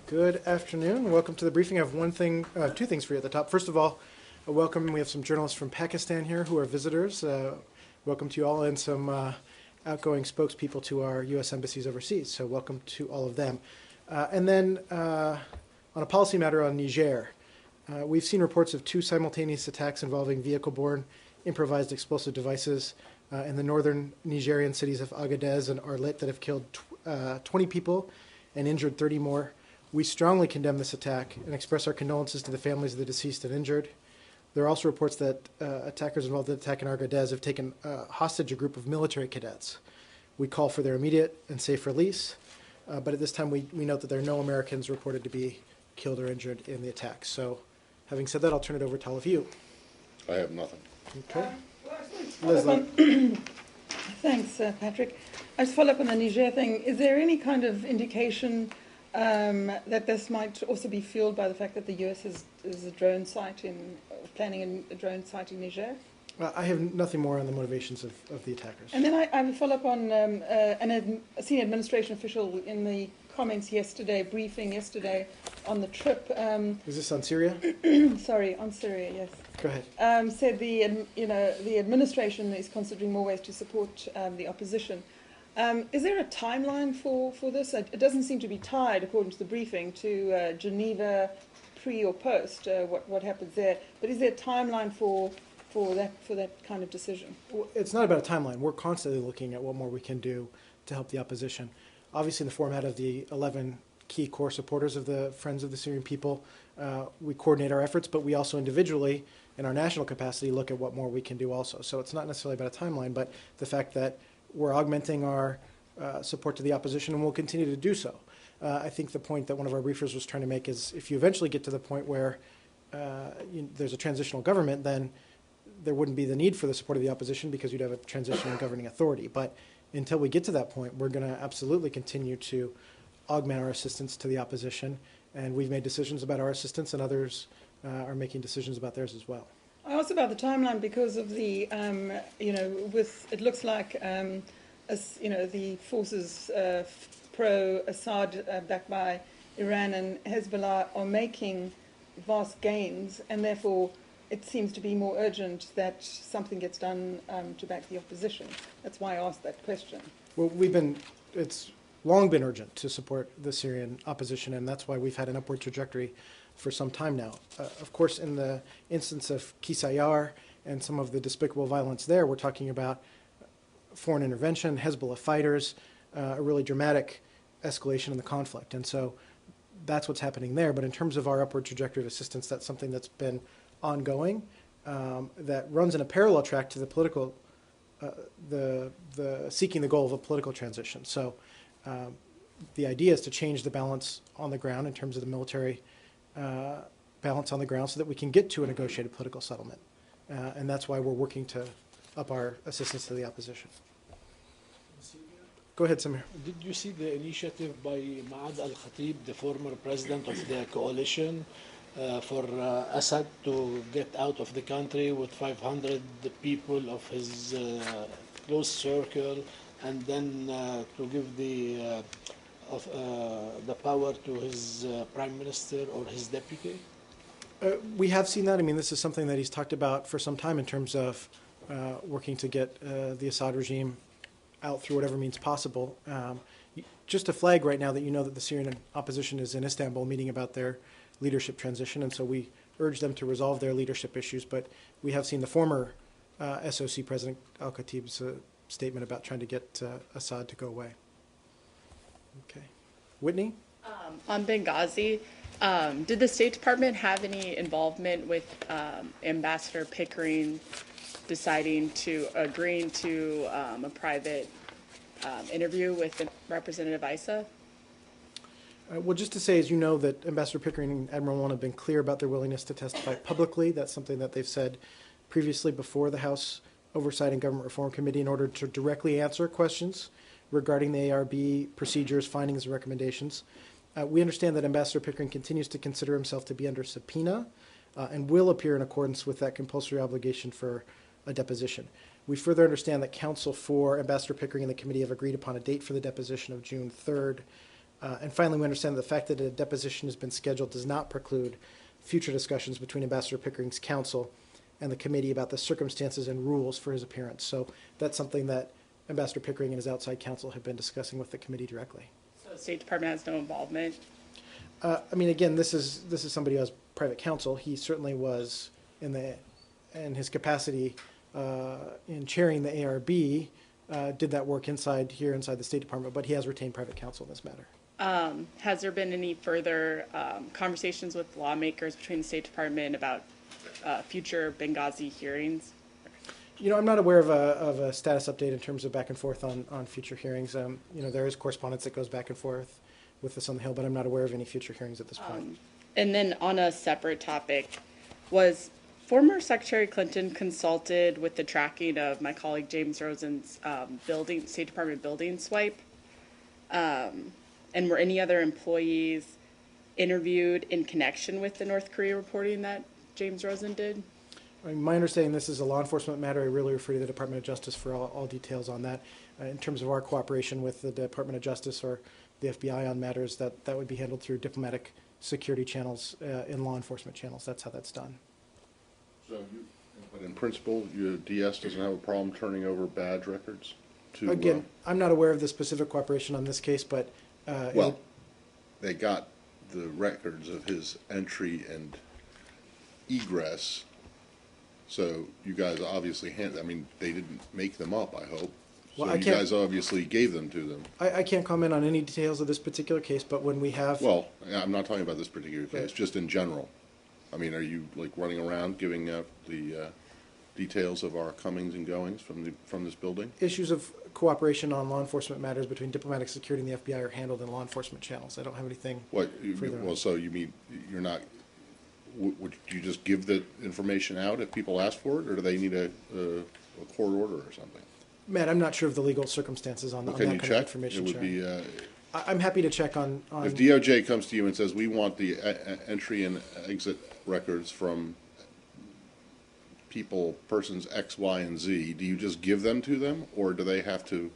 Good afternoon. Welcome to the briefing. I have two things for you at the top. First of all, welcome. We have some journalists from Pakistan here who are visitors. Welcome to you all, and some outgoing spokespeople to our U.S. embassies overseas. So welcome to all of them. And then on a policy matter on Niger, we've seen reports of two simultaneous attacks involving vehicle-borne improvised explosive devices in the northern Nigerian cities of Agadez and Arlit that have killed 20 people and injured 30 more. We strongly condemn this attack and express our condolences to the families of the deceased and injured. There are also reports that attackers involved in the attack in Agadez have taken hostage a group of military cadets. We call for their immediate and safe release, but at this time we note that there are no Americans reported to be killed or injured in the attack. So having said that, I'll turn it over to all of you. I have nothing. Okay. Leslie. Thanks, Patrick. I just follow up on the Niger thing. Is there any kind of indication that this might also be fueled by the fact that the U.S. is a drone site planning a drone site in Niger? I have nothing more on the motivations of the attackers. And then I have a follow-up on a senior administration official in the comments yesterday, briefing yesterday on the trip. Is this on Syria? Sorry, on Syria, yes. Go ahead. Said the administration is considering more ways to support the opposition. Is there a timeline for this? It doesn't seem to be tied, according to the briefing, to Geneva pre or post, what happens there. But is there a timeline for that kind of decision? Well, it's not about a timeline. We're constantly looking at what more we can do to help the opposition. Obviously, in the format of the 11 key core supporters of the Friends of the Syrian People, we coordinate our efforts, but we also individually, in our national capacity, look at what more we can do also. So it's not necessarily about a timeline, but the fact that we're augmenting our support to the opposition, and we'll continue to do so. I think the point that one of our briefers was trying to make is if you eventually get to the point where there's a transitional government, then there wouldn't be the need for the support of the opposition because you'd have a transitional governing authority. But until we get to that point, we're going to absolutely continue to augment our assistance to the opposition, and we've made decisions about our assistance, and others are making decisions about theirs as well. I asked about the timeline because of the, it looks like, the forces pro-Assad, backed by Iran and Hezbollah, are making vast gains, and therefore it seems to be more urgent that something gets done to back the opposition. That's why I asked that question. Well, it's long been urgent to support the Syrian opposition, and that's why we've had an upward trajectory for some time now. Of course, in the instance of Kisayar and some of the despicable violence there, we're talking about foreign intervention, Hezbollah fighters, a really dramatic escalation in the conflict. And so that's what's happening there. But in terms of our upward trajectory of assistance, that's something that's been ongoing, that runs in a parallel track to the political, the seeking the goal of a political transition. So the idea is to change the balance on the ground in terms of the military balance on the ground so that we can get to a negotiated political settlement. And that's why we're working to up our assistance to the opposition. Go ahead, Samir. Did you see the initiative by Maad al-Khatib, the former president of the coalition, for Assad to get out of the country with 500 people of his close circle, and then to give the power to his prime minister or his deputy? We have seen that. I mean, this is something that he's talked about for some time in terms of working to get the Assad regime out through whatever means possible. Just to flag right now that you know that the Syrian opposition is in Istanbul meeting about their leadership transition, and so we urge them to resolve their leadership issues. But we have seen the former SOC President al-Khatib's statement about trying to get Assad to go away. Okay. Whitney? On Benghazi, did the State Department have any involvement with Ambassador Pickering deciding to agreeing to a private interview with Representative Issa? Well, just to say, as you know, that Ambassador Pickering and Admiral Mullen have been clear about their willingness to testify publicly. That's something that they've said previously before the House Oversight and Government Reform Committee in order to directly answer questions regarding the ARB procedures, findings, and recommendations. We understand that Ambassador Pickering continues to consider himself to be under subpoena and will appear in accordance with that compulsory obligation for a deposition. We further understand that counsel for Ambassador Pickering and the committee have agreed upon a date for the deposition of June 3rd. And finally, we understand that the fact that a deposition has been scheduled does not preclude future discussions between Ambassador Pickering's counsel and the committee about the circumstances and rules for his appearance. So that's something that Ambassador Pickering and his outside counsel have been discussing with the committee directly. So the State Department has no involvement? I mean, again, this is somebody who has private counsel. He certainly was in his capacity in chairing the ARB, did that work inside the State Department, but he has retained private counsel in this matter. Has there been any further conversations with lawmakers between the State Department about future Benghazi hearings? You know, I'm not aware of a status update in terms of back and forth on future hearings. You know, there is correspondence that goes back and forth with us on the Hill, but I'm not aware of any future hearings at this point. And then on a separate topic, was former Secretary Clinton consulted with the tracking of my colleague James Rosen's State Department building swipe? And were any other employees interviewed in connection with the North Korea reporting that James Rosen did? I mean, my understanding, this is a law enforcement matter. I really refer to the Department of Justice for all details on that. In terms of our cooperation with the Department of Justice or the FBI on matters, that would be handled through diplomatic security channels and law enforcement channels. That's how that's done. So, but in principle, your DS doesn't have a problem turning over badge records to? Again, I'm not aware of the specific cooperation on this case, but Well, they got the records of his entry and egress. So you guys obviously I mean, they didn't make them up, I hope. Well, So I you can't- guys obviously gave them to them. I can't comment on any details of this particular case, but when we have... Well, I'm not talking about this particular case, Right. just in general. I mean, are you like running around giving out the details of our comings and goings from this building? Issues of cooperation on law enforcement matters between diplomatic security and the FBI are handled in law enforcement channels. I don't have anything... What, further on. well, so you mean, you're not, would you just give the information out if people ask for it, or do they need a court order or something? Matt, I'm not sure of the legal circumstances on Well, that can kind you of check? information It would be, sharing. I'm happy to check on... if DOJ comes to you and says, we want the entry and exit records from persons X, Y, and Z, do you just give them to them, or do they have to?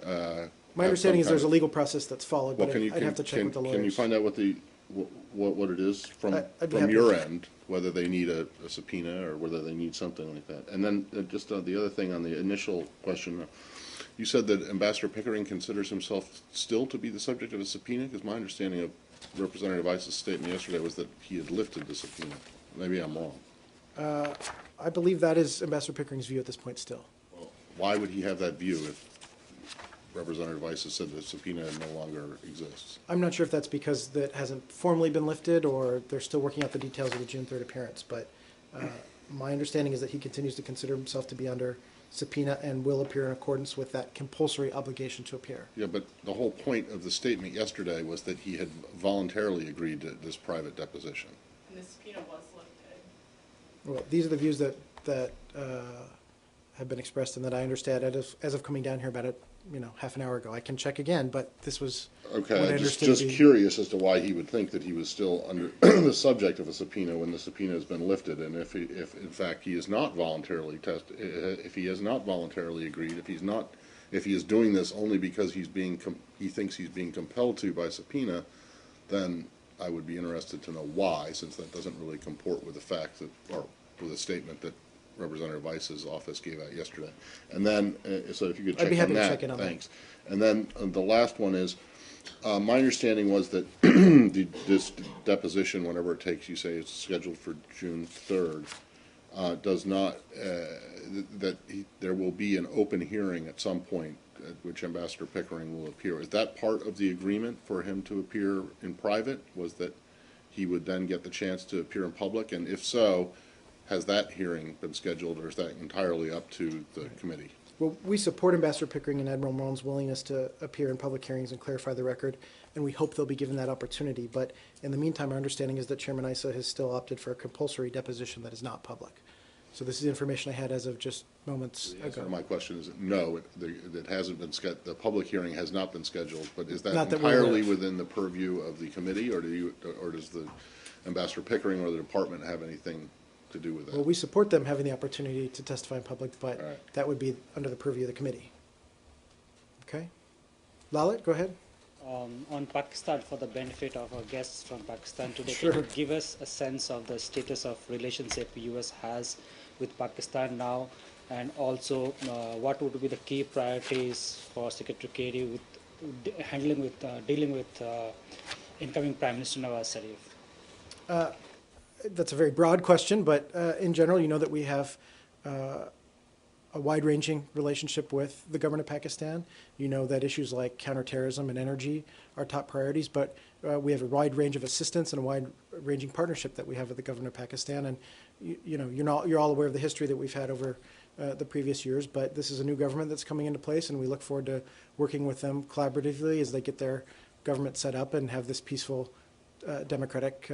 My understanding is there's a legal process that's followed, Well, but I'd have to check with the lawyers. Can you find out what it is I'd be from happy your to. end, whether they need a subpoena or whether they need something like that? And then just the other thing on the initial question, you said that Ambassador Pickering considers himself still to be the subject of a subpoena, because my understanding of Representative Ice's statement yesterday was that he had lifted the subpoena. Maybe I'm wrong. I believe that is Ambassador Pickering's view at this point still. Why would he have that view if Representative Ice has said the subpoena no longer exists? I'm not sure if that's because that hasn't formally been lifted or they're still working out the details of the June 3rd appearance, but my understanding is that he continues to consider himself to be under subpoena and will appear in accordance with that compulsory obligation to appear. Yeah, but the whole point of the statement yesterday was that he had voluntarily agreed to this private deposition. And the subpoena was lifted. Well, these are the views that have been expressed and that I understand as of coming down here about it, half an hour ago. I can check again, but this was what I Okay, understood just to be. curious as to why he would think that he was still under the subject of a subpoena when the subpoena has been lifted, and if in fact he is not voluntarily if he has not voluntarily agreed, if he is doing this only because he thinks he's being compelled to by subpoena, then I would be interested to know why, since that doesn't really comport with the fact that, or with a statement that Representative Ice's office gave out yesterday. And then, so if you could I'd be check happy on to that, check in on that. thanks. And then the last one is, my understanding was that this deposition, whenever it takes, you say it's scheduled for June 3rd, does not, there will be an open hearing at some point at which Ambassador Pickering will appear. Is that part of the agreement for him to appear in private? Was that he would then get the chance to appear in public? And if so, has that hearing been scheduled, or is that entirely up to the committee? Well, we support Ambassador Pickering and Admiral Mullen's willingness to appear in public hearings and clarify the record, and we hope they'll be given that opportunity. But in the meantime, our understanding is that Chairman Issa has still opted for a compulsory deposition that is not public. So this is the information I had as of just moments The answer ago. to my question is no, it hasn't been the public hearing has not been scheduled, but is that Not that we're aware entirely of. within the purview of the committee, or does the Ambassador Pickering or the department have anything to do with that? Well, we support them having the opportunity to testify in public, but All right. that would be under the purview of the committee. Okay? Lalit, go ahead. On Pakistan, for the benefit of our guests from Pakistan today, Sure. can you give us a sense of the status of relationship U.S. has with Pakistan now, and also what would be the key priorities for Secretary Kerry with dealing with incoming Prime Minister Nawaz Sharif? That's a very broad question, but in general, you know that we have a wide-ranging relationship with the government of Pakistan. You know that issues like counterterrorism and energy are top priorities, but we have a wide range of assistance and a wide-ranging partnership that we have with the government of Pakistan. And you know, you're all aware of the history that we've had over the previous years, but this is a new government that's coming into place, and we look forward to working with them collaboratively as they get their government set up and have this peaceful, democratic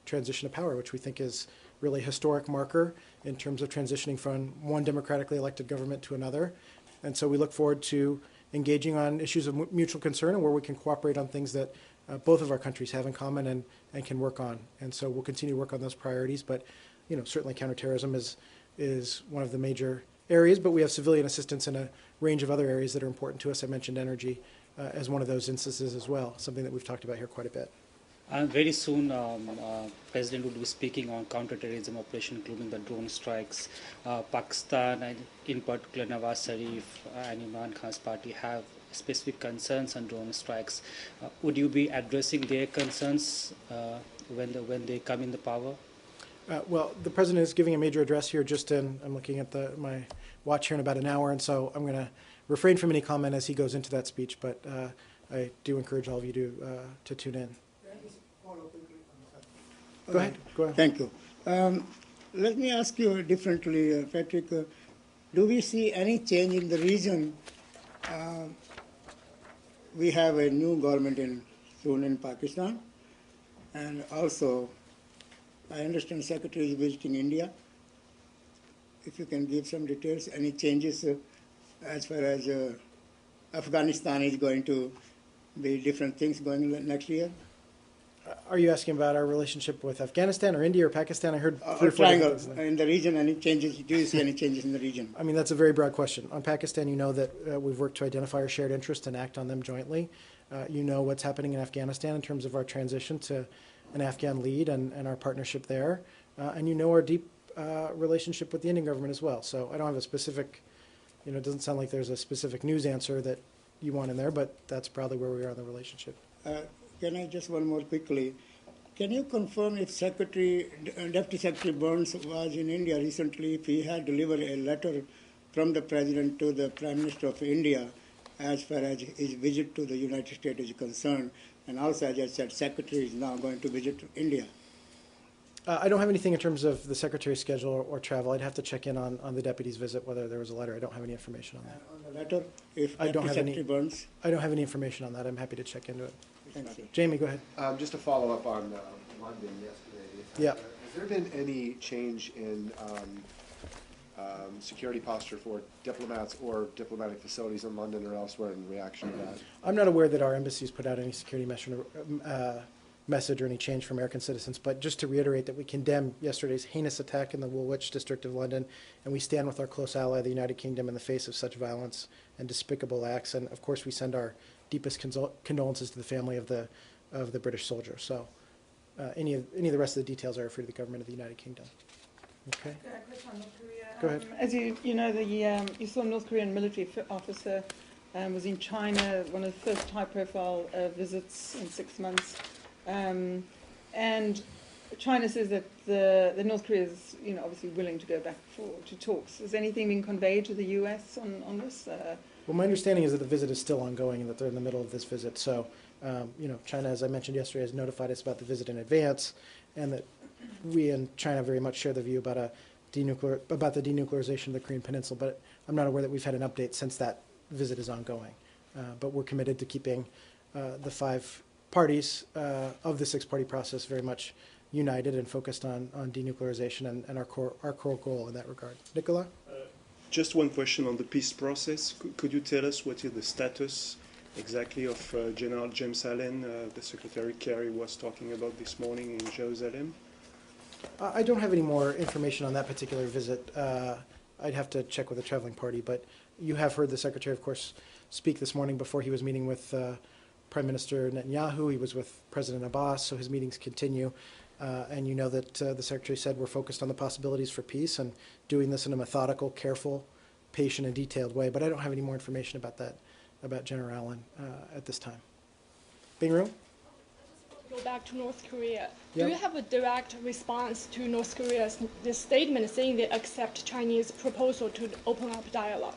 transition of power, which we think is really a historic marker in terms of transitioning from one democratically elected government to another. And so we look forward to engaging on issues of mutual concern and where we can cooperate on things that both of our countries have in common and can work on. And so we'll continue to work on those priorities. But you know, certainly counterterrorism is one of the major areas, but we have civilian assistance in a range of other areas that are important to us. I mentioned energy as one of those instances as well, something that we've talked about here quite a bit. And very soon, President would be speaking on counterterrorism operation, including the drone strikes. Pakistan, and in particular Nawaz Sharif and Imran Khan's party, have specific concerns on drone strikes. Would you be addressing their concerns when they come in the power? Well, the president is giving a major address here I'm looking at my watch here in about an hour, and so I'm going to refrain from any comment as he goes into that speech, but I do encourage all of you to tune in. Go ahead. Thank you. Let me ask you differently, Patrick. Do we see any change in the region? We have a new government soon in Pakistan, and also I understand Secretary is visiting India. If you can give some details, any changes as far as Afghanistan is going to be different things going next year? Are you asking about our relationship with Afghanistan or India or Pakistan? I heard three or four triangle different things. in the region. Any changes? Do you see any changes in the region? I mean, that's a very broad question. On Pakistan, you know that we've worked to identify our shared interests and act on them jointly. You know what's happening in Afghanistan in terms of our transition to an Afghan lead and our partnership there. And you know our deep relationship with the Indian government as well. So I don't have a specific, it doesn't sound like there's a specific news answer that you want in there, but that's probably where we are in the relationship. Can I just one more quickly? Can you confirm if Deputy Secretary Burns was in India recently, if he had delivered a letter from the President to the Prime Minister of India as far as his visit to the United States is concerned? And also, as I said, Secretary is now going to visit India. I don't have anything in terms of the Secretary's schedule or travel. I'd have to check in on the Deputy's visit, whether there was a letter. I don't have any information on that. On the letter, if I don't Deputy have Secretary any. Burns. I don't have any information on that. I'm happy to check into it. Thank you. Jamie, go ahead. Just to follow up on London yesterday. Yeah. Has there been any change in security posture for diplomats or diplomatic facilities in London or elsewhere in reaction to that? I'm not aware that our embassies put out any security message or any change for American citizens, but just to reiterate that we condemn yesterday's heinous attack in the Woolwich district of London, and we stand with our close ally, the United Kingdom, in the face of such violence and despicable acts. And of course, we send our deepest condolences to the family of the British soldier. So any of the rest of the details are referred to the government of the United Kingdom. Okay. Go ahead. As you know, you saw a North Korean military officer was in China, one of the first high-profile visits in 6 months. And China says that the North Korea is, obviously willing to go back to talks. Has anything been conveyed to the U.S. on this? Well, my understanding is that the visit is still ongoing and that they're in the middle of this visit. So, China, as I mentioned yesterday, has notified us about the visit in advance, and that we and China very much share the view about the denuclearization of the Korean Peninsula. But I'm not aware that we've had an update since that visit is ongoing. But we're committed to keeping the 5 parties of the 6-party process very much united and focused on denuclearization and our core goal in that regard. Nicola? Just one question on the peace process. Could you tell us what is the status exactly of General James Allen, the Secretary Kerry was talking about this morning in Jerusalem? I don't have any more information on that particular visit. I'd have to check with the traveling party, but you have heard the Secretary, of course, speak this morning before he was meeting with Prime Minister Netanyahu. He was with President Abbas, so his meetings continue. And you know that the Secretary said we're focused on the possibilities for peace and doing this in a methodical, careful, patient, and detailed way. But I don't have any more information about that, about General Allen at this time. Bing Rue? Go back to North Korea. Yep. Do you have a direct response to North Korea's this statement saying they accept Chinese proposal to open up dialogue?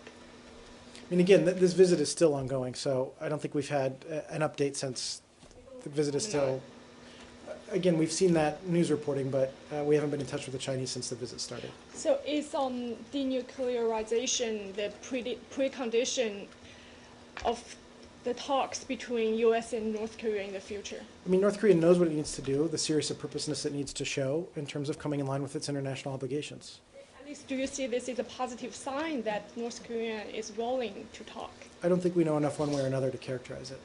I mean, again, this visit is still ongoing, so I don't think we've had an update since the visit is still. Again, we've seen that news reporting, but we haven't been in touch with the Chinese since the visit started. So is denuclearization the precondition of the talks between U.S. and North Korea in the future? I mean, North Korea knows what it needs to do, the serious of purposeness it needs to show in terms of coming in line with its international obligations. At least do you see this as a positive sign that North Korea is willing to talk? I don't think we know enough one way or another to characterize it.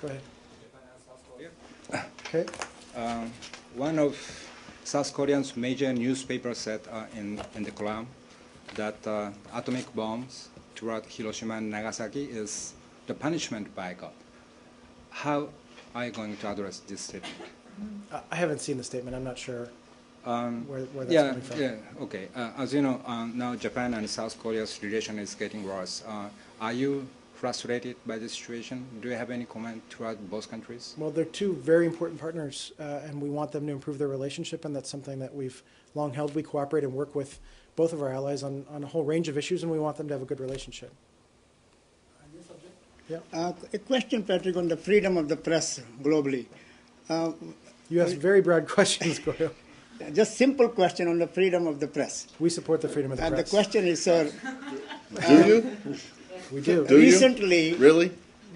Go ahead. Okay. One of South Korea's major newspapers said in the column that atomic bombs throughout Hiroshima and Nagasaki is the punishment by God. How are you going to address this statement? I haven't seen the statement. I'm not sure where that's coming from. Yeah, okay. As you know, now Japan and South Korea's relation is getting worse. Are you frustrated by the situation? Do you have any comment throughout both countries? Well, they're two very important partners, and we want them to improve their relationship, and that's something that we've long held. We cooperate and work with both of our allies on a whole range of issues, and we want them to have a good relationship. Yeah. A question, Patrick, on the freedom of the press globally. You asked very broad questions, Goyo. Just simple question on the freedom of the press. We support the freedom of the And press. the question is, sir, Do you? We do. Do you? recently, Really?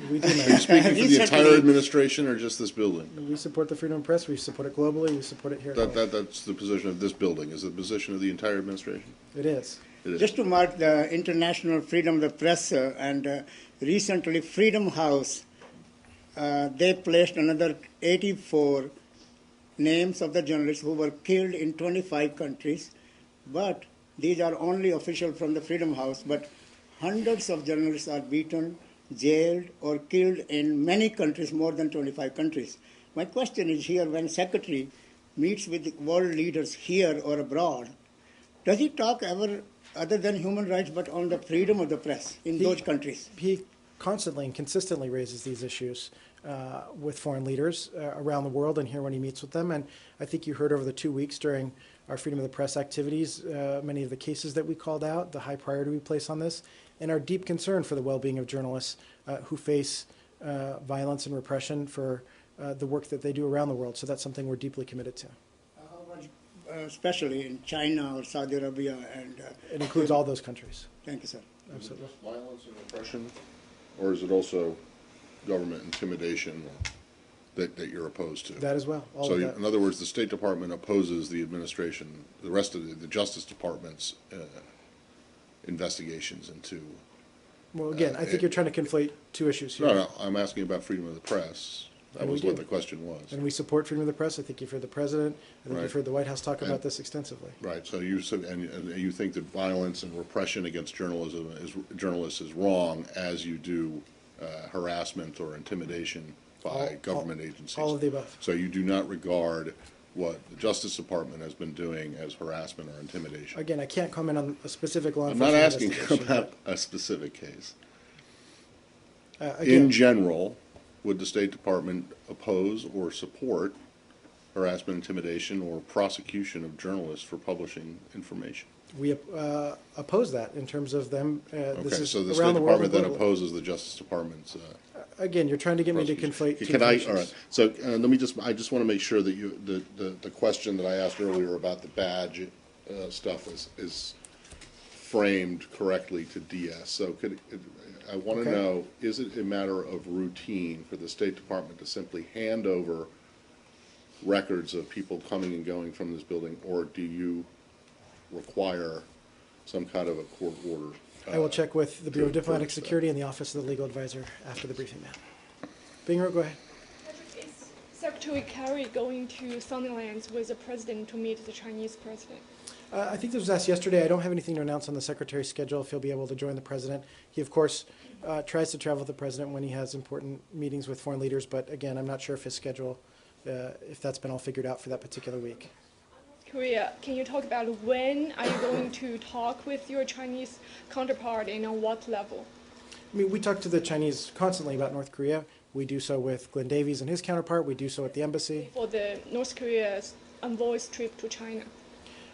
We do, Are you man. speaking for the entire Recently- administration or just this building? We support the freedom of press. We support it globally. We support it here. That's the position of this building. Is it the position of the entire administration? It is. It is. just to mark the International Freedom of the Press, and recently Freedom House, they placed another 84 names of the journalists who were killed in 25 countries, but these are only official from the Freedom House, but hundreds of journalists are beaten, jailed, or killed in many countries, more than 25 countries. My question is here, when Secretary meets with world leaders here or abroad, does he talk ever other than human rights, but on the freedom of the press in those countries? He constantly and consistently raises these issues with foreign leaders around the world and here when he meets with them. And I think you heard over the 2 weeks during our freedom of the press activities, many of the cases that we called out, the high priority we place on this, and our deep concern for the well-being of journalists who face violence and repression for the work that they do around the world. So that's something we're deeply committed to. How about, especially in China or Saudi Arabia? And It includes all those countries. Thank you, sir. Absolutely. Violence and repression, or is it also government intimidation that you're opposed to? That as well. All So of that. in other words, the State Department opposes the administration, the rest of the Justice Department's investigations into. Well, again, I think you're trying to conflate two issues here. No, I'm asking about freedom of the press. That And we was what do. the question was. And we support freedom of the press. I think you've heard the president. I think Right. you've heard the White House talk about And- this extensively. Right, so you said, and you think that violence and repression against journalists is wrong, as you do harassment or intimidation by government agencies. All of the above. So you do not regard what the Justice Department has been doing as harassment or intimidation? Again, I can't comment on a specific law I'm not enforcement asking investigation, about a specific case. but, In again, general, would the State Department oppose or support harassment, intimidation, or prosecution of journalists for publishing information? we oppose that in terms of them. This Okay, is so the around State the world. Department then and globally. opposes the Justice Department's Again, you're trying to get me to prosecution. conflate two Can I, functions. all right, so let me just, I just want to make sure that the question that I asked earlier about the badge stuff is framed correctly to DS. So I want to Okay. know, is it a matter of routine for the State Department to simply hand over records of people coming and going from this building, or do you require some kind of a court order? I will check with the Bureau of to Diplomatic enforce that? Security and the Office of the Legal Advisor after the briefing, ma'am. Bingro, go ahead. Is Secretary Kerry going to Sunnylands with the president to meet the Chinese president? I think this was asked yesterday. I don't have anything to announce on the Secretary's schedule if he'll be able to join the President. He, of course, tries to travel with the President when he has important meetings with foreign leaders, but again, I'm not sure if his schedule, if that's been all figured out for that particular week. Korea, can you talk about when are you going to talk with your Chinese counterpart and on what level? I mean, we talk to the Chinese constantly about North Korea. We do so with Glenn Davies and his counterpart. We do so at the embassy. For the North Korea's envoy's trip to China.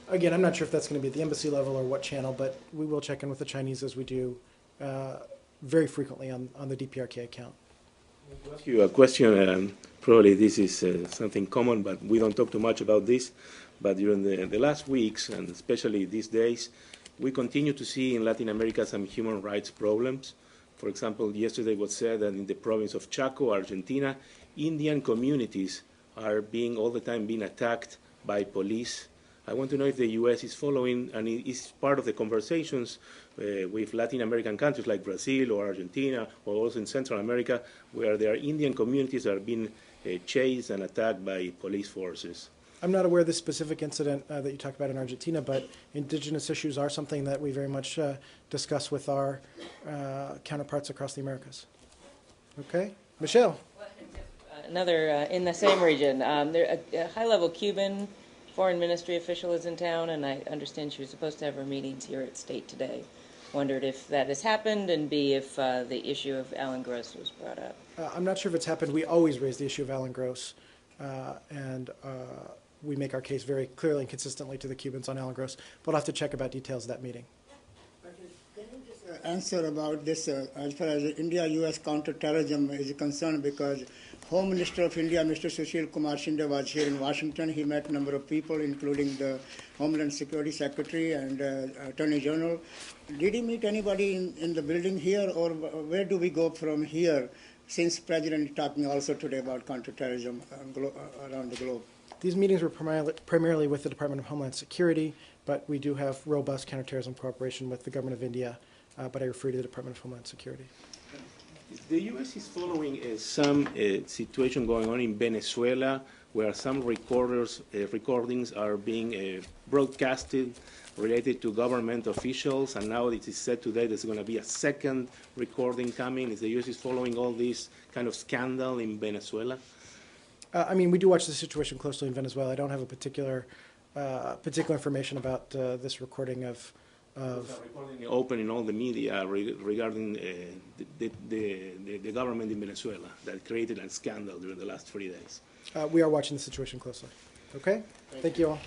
Again, I'm not sure if that's going to be at the embassy level or what channel, but we will check in with the Chinese as we do very frequently on the DPRK account. To ask you a question, probably this is something common, but we don't talk too much about this. But during the last weeks, and especially these days, we continue to see in Latin America some human rights problems. For example, yesterday was said that in the province of Chaco, Argentina, Indian communities are all the time being attacked by police. I want to know if the U.S. is following and is part of the conversations with Latin American countries like Brazil or Argentina or also in Central America where there are Indian communities that are being chased and attacked by police forces. I'm not aware of this specific incident that you talked about in Argentina, but indigenous issues are something that we very much discuss with our counterparts across the Americas. Okay? Michelle. Another in the same region. A high-level Cuban foreign ministry official is in town, and I understand she was supposed to have her meetings here at State today. Wondered if that has happened, and B, if the issue of Alan Gross was brought up. I'm not sure if it's happened. We always raise the issue of Alan Gross, and we make our case very clearly and consistently to the Cubans on Alan Gross. But we'll have to check about details of that meeting. Can you just answer about this as far as India-U.S. counterterrorism is concerned? Because Home Minister of India, Mr. Sushil Kumar Shinde, was here in Washington. He met a number of people, including the Homeland Security Secretary and Attorney General. Did he meet anybody in the building here, or where do we go from here, since President is talking also today about counterterrorism around the globe? These meetings were primarily with the Department of Homeland Security, but we do have robust counterterrorism cooperation with the Government of India, but I refer to the Department of Homeland Security. The U.S. is following some situation going on in Venezuela where some recordings are being broadcasted related to government officials, and now it is said today there's going to be a second recording coming. Is the U.S. is following all this kind of scandal in Venezuela? I mean, we do watch the situation closely in Venezuela. I don't have a particular information about this recording of recording open in all the media regarding the government in Venezuela that created a scandal during the last 3 days. We are watching the situation closely. Okay? Thank you all.